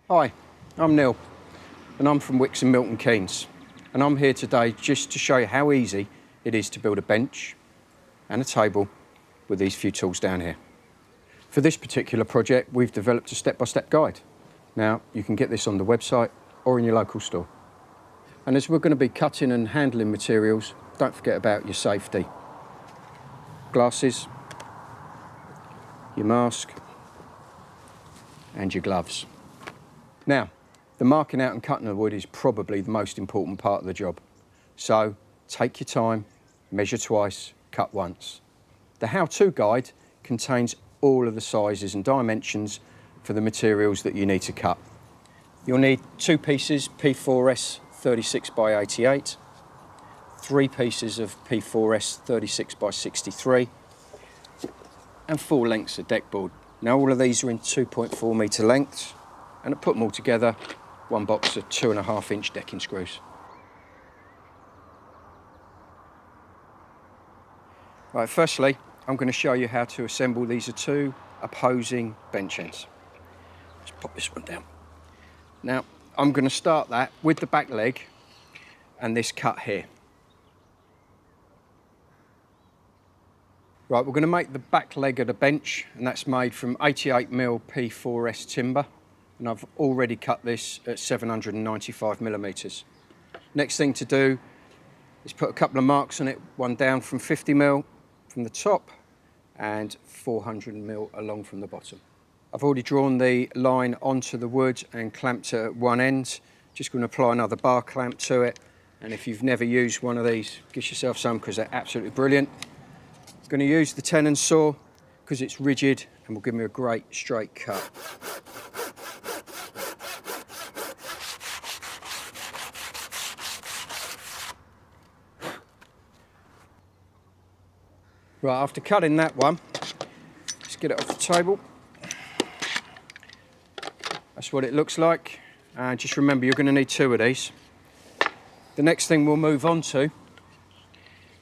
Hi, I'm Neil and I'm from Wickes and Milton Keynes, and I'm here today just to show you how easy it is to build a bench and a table with these few tools down here. For this particular project we've developed a step-by-step guide. Now you can get this on the website or in your local store. And as we're going to be cutting and handling materials, don't forget about your safety. Glasses, your mask and your gloves. Now, the marking out and cutting of wood is probably the most important part of the job. So take your time, measure twice, cut once. The how-to guide contains all of the sizes and dimensions for the materials that you need to cut. You'll need 2 pieces P4S 36 by 88, 3 pieces of P4S 36 by 63, and 4 lengths of deck board. Now all of these are in 2.4 metre lengths, and to put them all together, one box of 2.5 inch decking screws. Right, firstly, I'm going to show you how to assemble. These are 2 opposing bench ends. Let's pop this one down. Now, I'm going to start that with the back leg and this cut here. Right, we're going to make the back leg of the bench, and that's made from 88mm P4S timber. And I've already cut this at 795mm. Next thing to do is put a couple of marks on it, one down from 50mm from the top and 400mm along from the bottom. I've already drawn the line onto the wood and clamped it at one end. Just going to apply another bar clamp to it, and if you've never used one of these, get yourself some because they're absolutely brilliant. I'm going to use the tenon saw because it's rigid and will give me a great straight cut. Right, after cutting that one, let's get it off the table. That's what it looks like. And just remember, you're going to need 2 of these. The next thing we'll move on to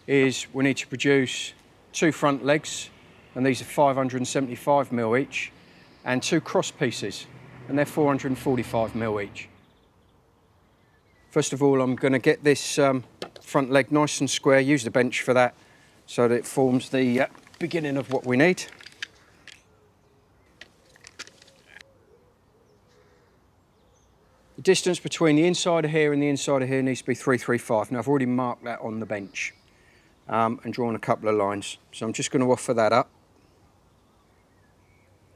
is we need to produce 2 front legs, and these are 575mm each, and 2 cross pieces, and they're 445mm each. First of all, I'm going to get this front leg nice and square, use the bench for that, so that it forms the beginning of what we need. The distance between the inside of here and the inside of here needs to be 335. Now I've already marked that on the bench and drawn a couple of lines. So I'm just going to offer that up,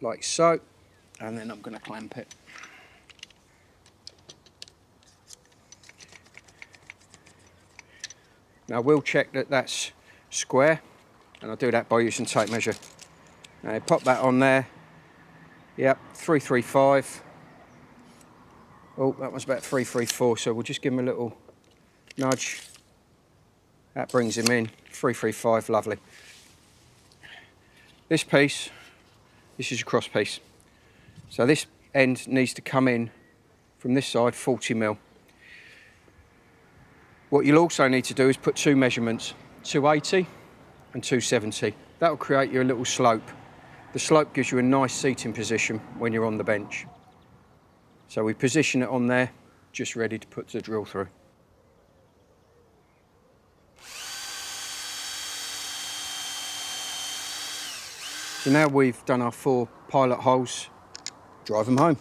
like so, and then I'm going to clamp it. Now we'll check that that's square, and I'll do that by using tape measure. Now pop that on there. Yep, 335. Oh, that was about 334, so we'll just give him a little nudge. That brings him in, 335, lovely. This piece, this is your cross piece. So this end needs to come in from this side, 40mm. What you'll also need to do is put 2 measurements, 280 and 270. That will create you a little slope. The slope gives you a nice seating position when you're on the bench. So we position it on there, just ready to put the drill through. So now we've done our 4 pilot holes, drive them home.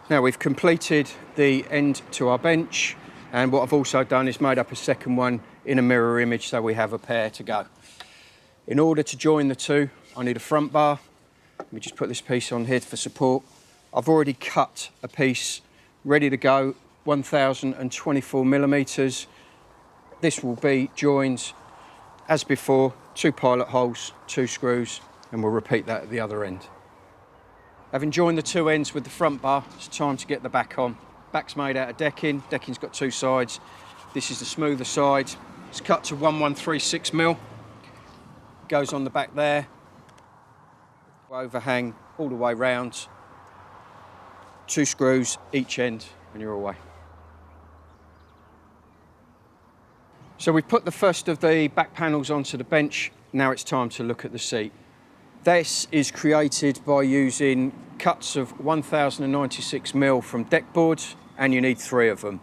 Now we've completed the end to our bench, and what I've also done is made up a second one in a mirror image so we have a pair to go. In order to join the 2, I need a front bar. Let me just put this piece on here for support. I've already cut a piece ready to go, 1024mm. This will be joined as before, 2 pilot holes, 2 screws, and we'll repeat that at the other end. Having joined the 2 ends with the front bar, it's time to get the back on. Back's made out of decking. Decking's got 2 sides. This is the smoother side. It's cut to 1136mm. Goes on the back there. Overhang all the way round. 2 screws each end, and you're away. So we've put the first of the back panels onto the bench. Now it's time to look at the seat. This is created by using cuts of 1096mm from deck boards, and you need 3 of them.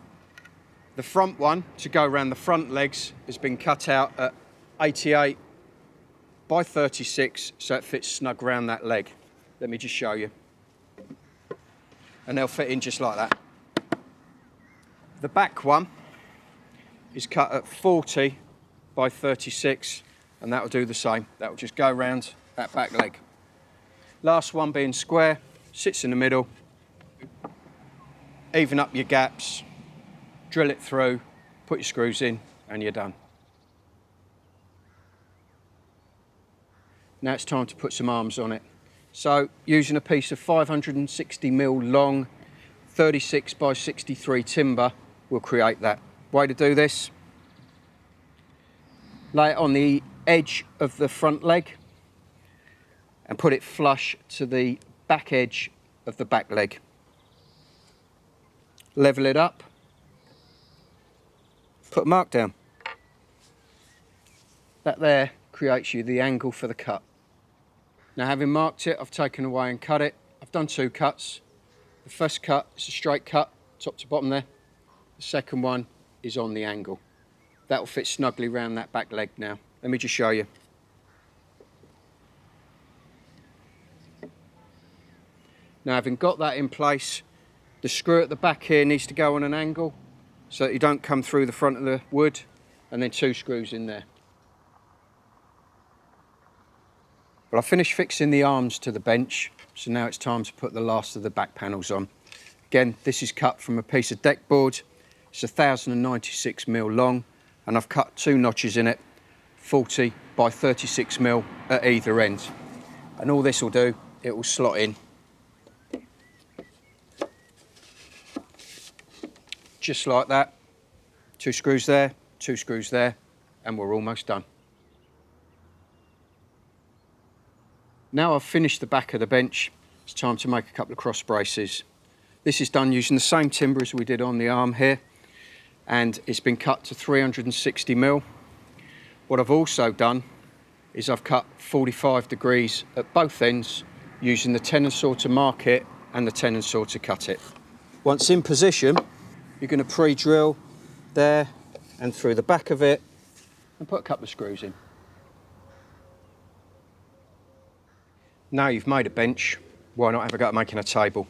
The front one, to go around the front legs, has been cut out at 88 by 36, so it fits snug around that leg. Let me just show you. And they'll fit in just like that. The back one is cut at 40 by 36, and that'll do the same. That'll just go around that back leg. Last one being square, sits in the middle. Even up your gaps, drill it through, put your screws in, and you're done. Now it's time to put some arms on it. So using a piece of 560mm long 36 by 63 timber will create that. Way to do this: lay it on the edge of the front leg and put it flush to the back edge of the back leg. Level it up, put a mark down. That there creates you the angle for the cut. Now, having marked it, I've taken away and cut it. I've done 2 cuts. The first cut is a straight cut, top to bottom there. The second one is on the angle. That will fit snugly around that back leg now. Let me just show you. Now, having got that in place, the screw at the back here needs to go on an angle so that you don't come through the front of the wood, and then 2 screws in there. Well, I finished fixing the arms to the bench, so now it's time to put the last of the back panels on. Again, this is cut from a piece of deck board. It's 1096mm long, and I've cut 2 notches in it, 40 by 36mm at either end. And all this will do, it will slot in just like that. 2 screws there, 2 screws there, and we're almost done. Now I've finished the back of the bench, it's time to make a couple of cross braces. This is done using the same timber as we did on the arm here, and it's been cut to 360mm. What I've also done is I've cut 45 degrees at both ends using the tenon saw to mark it and the tenon saw to cut it. Once in position, you're going to pre-drill there and through the back of it and put a couple of screws in. Now you've made a bench, why not have a go at making a table?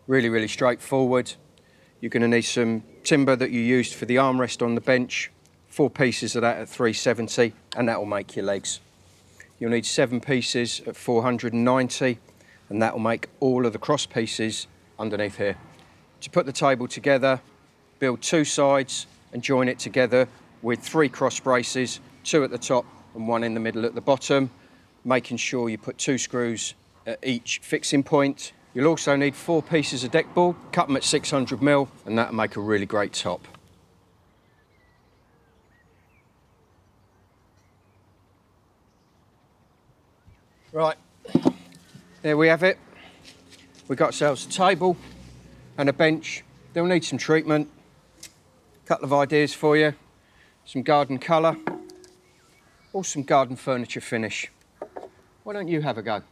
Really, really straightforward. You're going to need some timber that you used for the armrest on the bench, 4 pieces of that at 370, and that will make your legs. You'll need 7 pieces at 490, and that will make all of the cross pieces underneath here. To put the table together, build 2 sides and join it together with 3 cross braces, 2 at the top and 1 in the middle at the bottom, making sure you put 2 screws at each fixing point. You'll also need 4 pieces of deck board, cut them at 600mm, and that'll make a really great top. Right, there we have it. We've got ourselves a table and a bench. They'll need some treatment. A couple of ideas for you. Some garden colour or some garden furniture finish. Why don't you have a go?